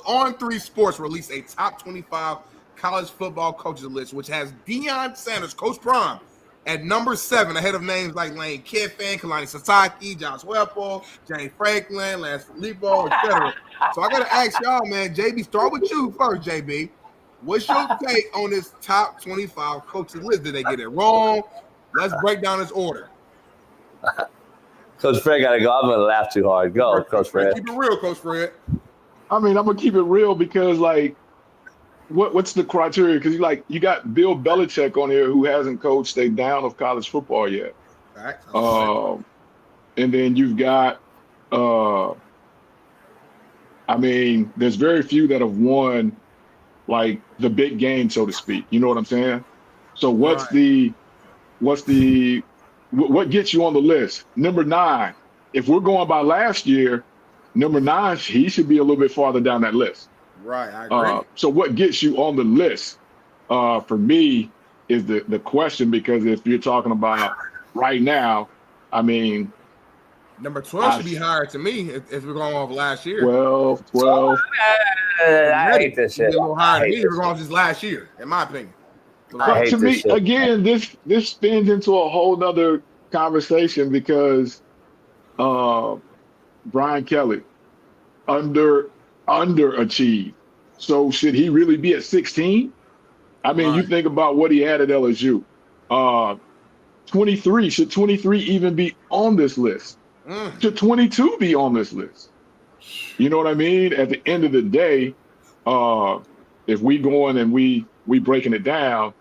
On3's Sports released a top 25 college football coaches list, which has Deion Sanders, Coach Prime, at number 7, ahead of names like Lane Kiffin, Kalani Sitaki, Josh Whipple, James Franklin, Lance Filippo, etc. So I got to ask y'all, man, JB, start with you first, JB. What's your take on this top 25 coaches list? Did they get it wrong? Let's break down this order. Coach Fred got to go. I'm going to laugh too hard. Go, Coach Fred. Keep it real, Coach Fred. I mean, I'm going to keep it real because, like, what's the criteria? Because, you got Bill Belichick on here who hasn't coached a down of college football yet. Right. And then you've got, there's very few that have won, like, the big game, so to speak. You know what I'm saying? So what gets you on the list? Number 9. If we're going by last year, number 9, he should be a little bit farther down that list. Right, I agree. So what gets you on the list, for me, is the question, because if you're talking about right now, I mean, number 12 should be higher to me if we're going off last year. 12. I hate this shit. A little higher to me if we're going off just last year, in my opinion. But to me, again, this spins into a whole nother conversation because Brian Kelly underachieved. So should he really be at 16? I mean, You think about what he had at LSU. 23, should 23 even be on this list? Should 22 be on this list? You know what I mean? At the end of the day, if we going and we breaking it down,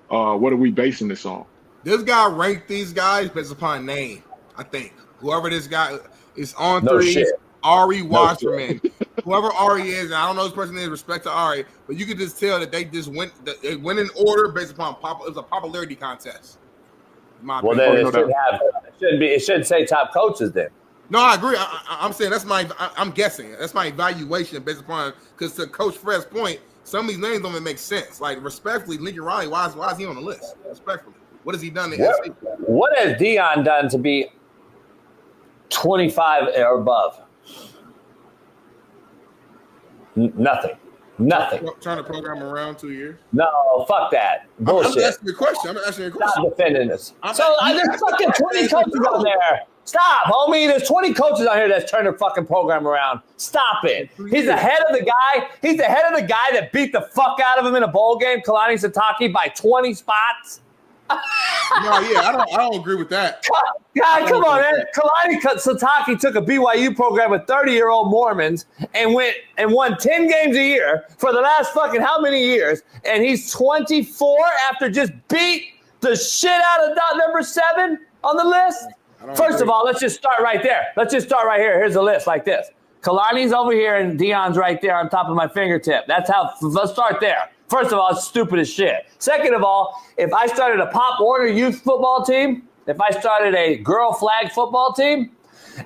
what are we basing this on? This guy ranked these guys based upon name, I think. Whoever this guy is on threes, Ari Wasserman. Whoever Ari is, and I don't know this person is, respect to Ari, but you could just tell that they just went in order based upon it was a popularity contest. Well, then it should say top coaches then. No, I agree. I'm saying I'm guessing. That's my evaluation based upon, because to Coach Fred's point, some of these names don't even make sense. Like, respectfully, Lincoln Riley, why is he on the list? Respectfully. What has he done? What has Deion done to be 25 or above? Nothing. Trying to program around 2 years? No, fuck that. Bullshit. I'm asking you a question. Stop defending this. There's fucking 20 coaches on there. Stop, homie. There's 20 coaches on here that's turned their fucking program around. Stop it. He's the head of the guy. He's the head of the guy that beat the fuck out of him in a bowl game, Kalani Sitaki, by 20 spots. I don't agree with that. God, come on, man. Kalani Sitaki took a BYU program with 30-year-old Mormons and won 10 games a year for the last fucking how many years? And he's 24 after just beat the shit out of number 7 on the list. First of all, let's just start right there. Let's just start right here. Here's a list like this. Kalani's over here and Deion's right there on top of my fingertip. Let's start there. First of all, it's stupid as shit. Second of all, if I started a Pop Warner youth football team, if I started a girl flag football team,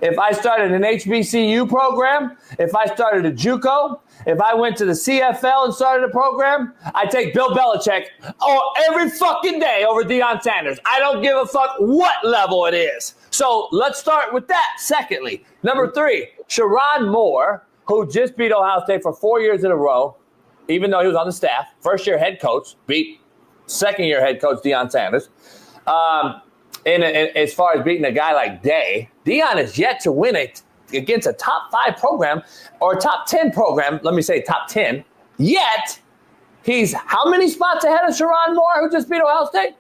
if I started an HBCU program, if I started a JUCO, if I went to the CFL and started a program, I take Bill Belichick every fucking day over Deion Sanders. I don't give a fuck what level it is. So let's start with that. Secondly, number 3, Shaun Moore, who just beat Ohio State for 4 years in a row, even though he was on the staff. First-year head coach, beat second-year head coach Deion Sanders. And as far as beating a guy like Day, Deion is yet to win against a top 5 program or a top 10 program. Let me say top 10. Yet, he's how many spots ahead of Shaun Moore, who just beat Ohio State?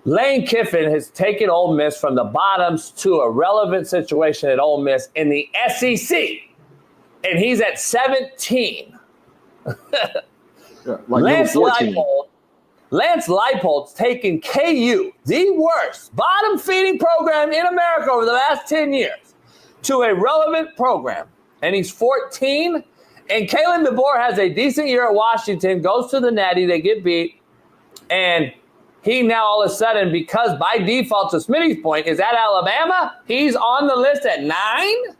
Lane Kiffin has taken Ole Miss from the bottoms to a relevant situation at Ole Miss in the SEC. And he's at 17. Lance Leipold's taken KU, the worst bottom-feeding program in America over the last 10 years, to a relevant program. And he's 14. And Kalen DeBoer has a decent year at Washington, goes to the Natty, they get beat. And he now all of a sudden, because by default, to Smitty's point, is at Alabama, he's on the list at 9?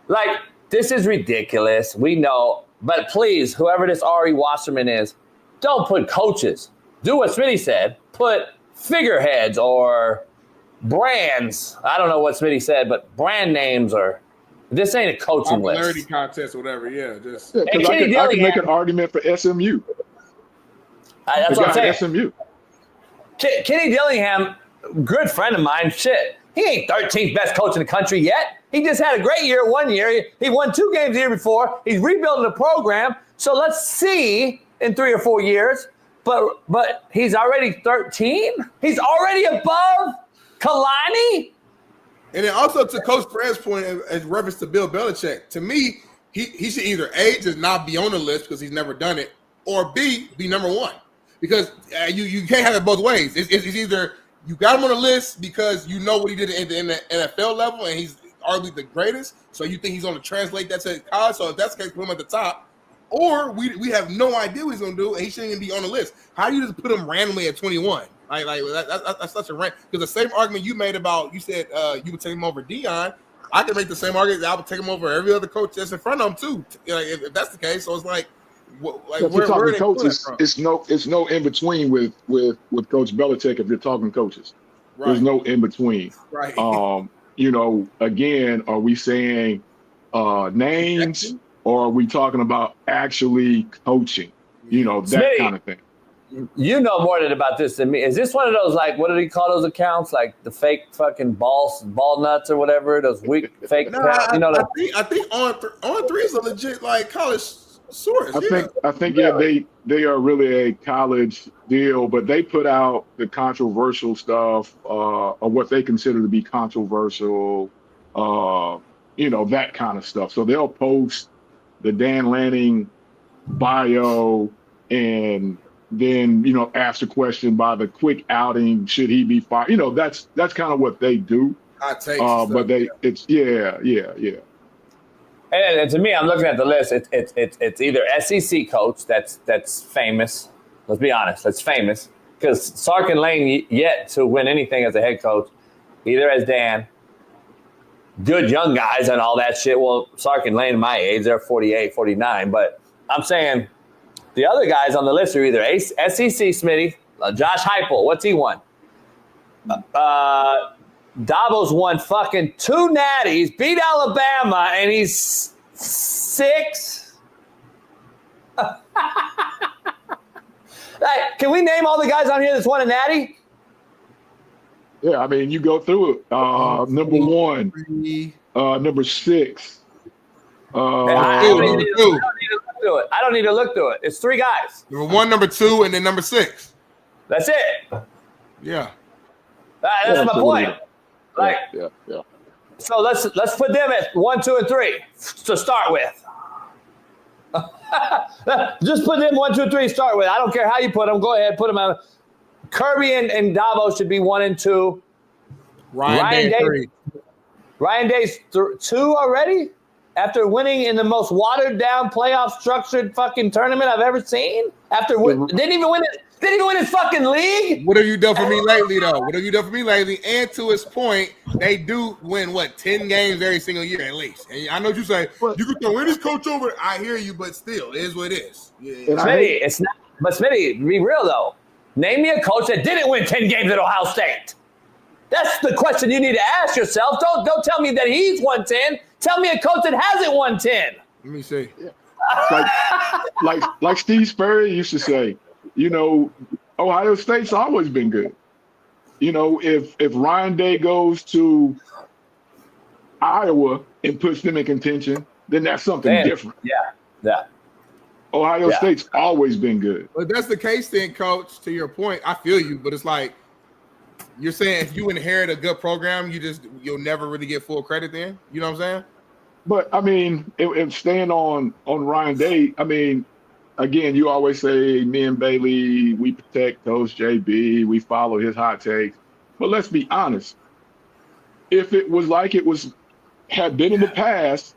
Like, this is ridiculous. We know. But please, whoever this Ari Wasserman is, don't put coaches. Do what Smitty said. Put figureheads or brands. I don't know what Smitty said, but brand names or This ain't a coaching popularity list. contest or whatever. Yeah, just because I can make an argument for SMU. That's what I'm saying. SMU. Kenny Dillingham, good friend of mine. Shit, he ain't 13th best coach in the country yet. He just had a great year one year. He won 2 games the year before. He's rebuilding the program. So let's see in 3 or 4 years. But he's already 13. He's already above Kalani. And then also to Coach Fred's point, as reference to Bill Belichick, to me, he should either A, just not be on the list because he's never done it, or B, be number 1. Because you can't have it both ways. It's either you got him on the list because you know what he did in the NFL level and he's arguably the greatest, so you think he's going to translate that to college. So if that's the case, put him at the top. Or we have no idea what he's going to do and he shouldn't even be on the list. How do you just put him randomly at 21? That's such a rant. Because the same argument you made about, you said you would take him over Deion, I can make the same argument that I would take him over every other coach that's in front of him too. If that's the case, so it's like, if you're talking coaches, it's no in between with Coach Belichick. If you're talking coaches, right. There's no in between. Right. Again, are we saying names or are we talking about actually coaching? That Smitty, kind of thing. You know more about this than me. Is this one of those, like, what do they call those accounts? Like the fake fucking ball nuts or whatever? Those weak fake accounts? I think On3's a legit like college source. I think they are really a college deal, but they put out the controversial stuff or what they consider to be controversial, that kind of stuff. So they'll post the Dan Lanning bio and then ask the question by the quick outing, should he be fired? That's kind of what they do. But yeah. And to me, I'm looking at the list. It's either SEC coach that's famous. Let's be honest, that's famous because Sark and Lane yet to win anything as a head coach, either as Dan. Good young guys and all that shit. Well, Sark and Lane, my age, they're 48, 49. But I'm saying the other guys on the list are either SEC Smitty, Josh Heupel. What's he won? Dabo's won fucking 2 natties, beat Alabama, and he's 6. Can we name all the guys on here that's won a natty? Yeah, I mean, you go through it. Number 1, number 6. I don't need to look through it. It's 3 guys. Number 1, number 2, and then number 6. That's it. Yeah. That's my point. Yeah. So let's put them at 1, 2, and 3 to start with. Just put them 1, 2, and 3 to start with. I don't care how you put them. Go ahead, put them on. Kirby and Dabo should be 1 and 2. Ryan Day 3. Ryan Day's 2 already after winning in the most watered down playoff structured fucking tournament I've ever seen. Didn't even win his fucking league. What have you done for me lately, though? And to his point, they do win 10 games every single year at least. And I know what you say. You can throw this coach over. I hear you, but still, it is what it is. Yeah. Smitty, it's not. But Smitty, be real though. Name me a coach that didn't win 10 games at Ohio State. That's the question you need to ask yourself. Don't tell me that he's won 10. Tell me a coach that hasn't won 10. Let me see. Yeah. Like Steve Spurrier used to say, Ohio State's always been good. If Ryan Day goes to Iowa and puts them in contention, then that's something different. Yeah. Ohio State's always been good. But that's the case then, Coach, to your point. I feel you, but it's like you're saying if you inherit a good program, you'll never really get full credit then? You know what I'm saying? But, I mean, if staying on Ryan Day, I mean, again, you always say me and Bailey, we protect Coach JB, we follow his hot takes. But let's be honest. If it was like had been in the past,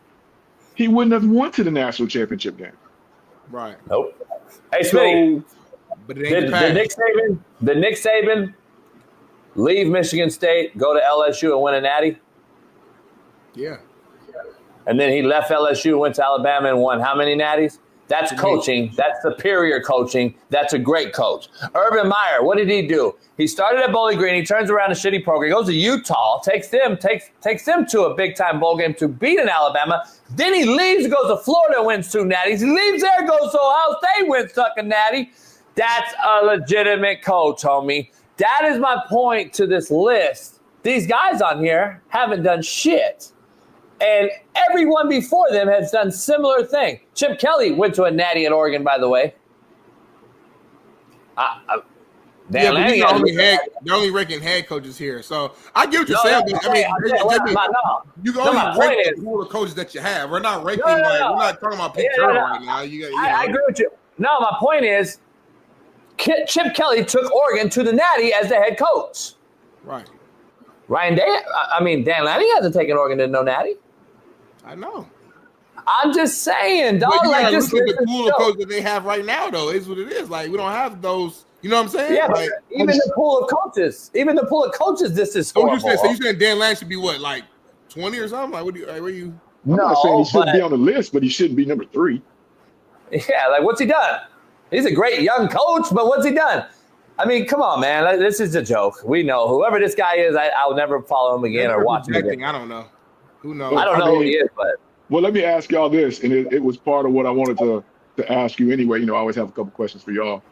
he wouldn't have won to the national championship game. Right. Nope. Hey, Smitty, but it ain't did Nick Saban leave Michigan State, go to LSU and win a natty? Yeah. And then he left LSU, went to Alabama and won how many natties? That's coaching. That's superior coaching. That's a great coach. Urban Meyer, what did he do? He started at Bowling Green. He turns around a shitty program. He goes to Utah, takes them to a big-time bowl game to beat an Alabama. Then he leaves, goes to Florida, wins 2 natties. He leaves there, goes to Ohio State, wins sucking natty. That's a legitimate coach, homie. That is my point to this list. These guys on here haven't done shit. And everyone before them has done similar thing. Chip Kelly went to a natty at Oregon, by the way. But they're only ranking head coaches here. So I get what you're saying. You can only rank the pool of coaches that you have. We're not ranking we're not talking about Pete Carroll right now. I agree with you. No, my point is Chip Kelly took Oregon to the natty as the head coach. Right. Dan Lanning hasn't taken Oregon to no natty. I know. I'm just saying, dog. Like this, look at the pool of coaches that they have right now, though. Is what it is. Like we don't have those. You know what I'm saying? Yeah, but even the pool of coaches, this is horrible. So you saying Dan Lanning should be what, like 20 or something? Like, where you? I'm not saying he shouldn't be on the list, but he shouldn't be number 3. Yeah, like what's he done? He's a great young coach, but what's he done? I mean, come on, man. This is a joke. We know whoever this guy is. I'll never follow him again or watch him again. I don't know. Who knows? I don't know who he is, but. Well, let me ask y'all this, and it was part of what I wanted to ask you anyway. You know, I always have a couple questions for y'all.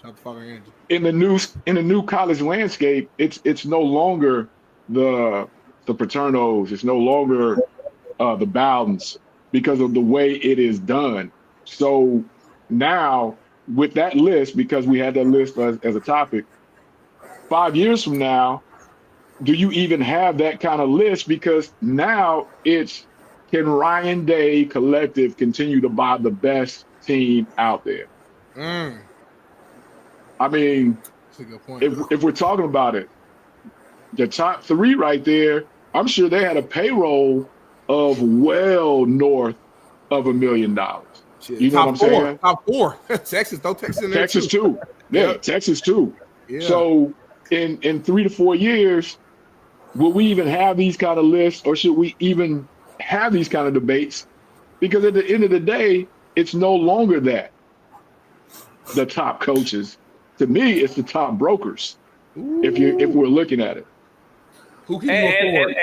Shut the fucking end. In the new college landscape, it's no longer the Paternos. It's no longer the Bowdens because of the way it is done. So now with that list, because we had that list as a topic, 5 years from now, do you even have that kind of list? Because now it's, can Ryan Day Collective continue to buy the best team out there? I mean, that's a good point. If we're talking about it, the top 3 right there, I'm sure they had a payroll of well north of $1 million. You know what I'm saying? Top 4. Texas, throw Texas in there. Texas too. Yeah, Texas too. Yeah. So in 3 to 4 years, will we even have these kind of lists, or should we even have these kind of debates? Because at the end of the day, it's no longer that the top coaches. To me, it's the top brokers. If we're looking at it. Who can you afford?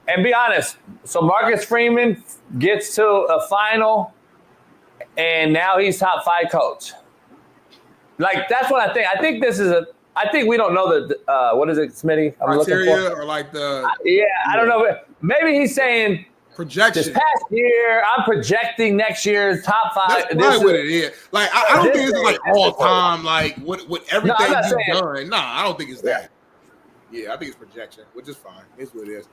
And be honest. So Marcus Freeman gets to a final, and now he's top 5 coach. Like that's what I think. I think this is I think we don't know the what is it, Smitty? I'm criteria or like the I don't know. Maybe he's saying projection. This past year, I'm projecting next year's top 5. That's probably what it is. Like I don't think it's like all time. Like what everything you've done. Nah, I don't think it's that. Yeah, I think it's projection, which is fine. It's what it is.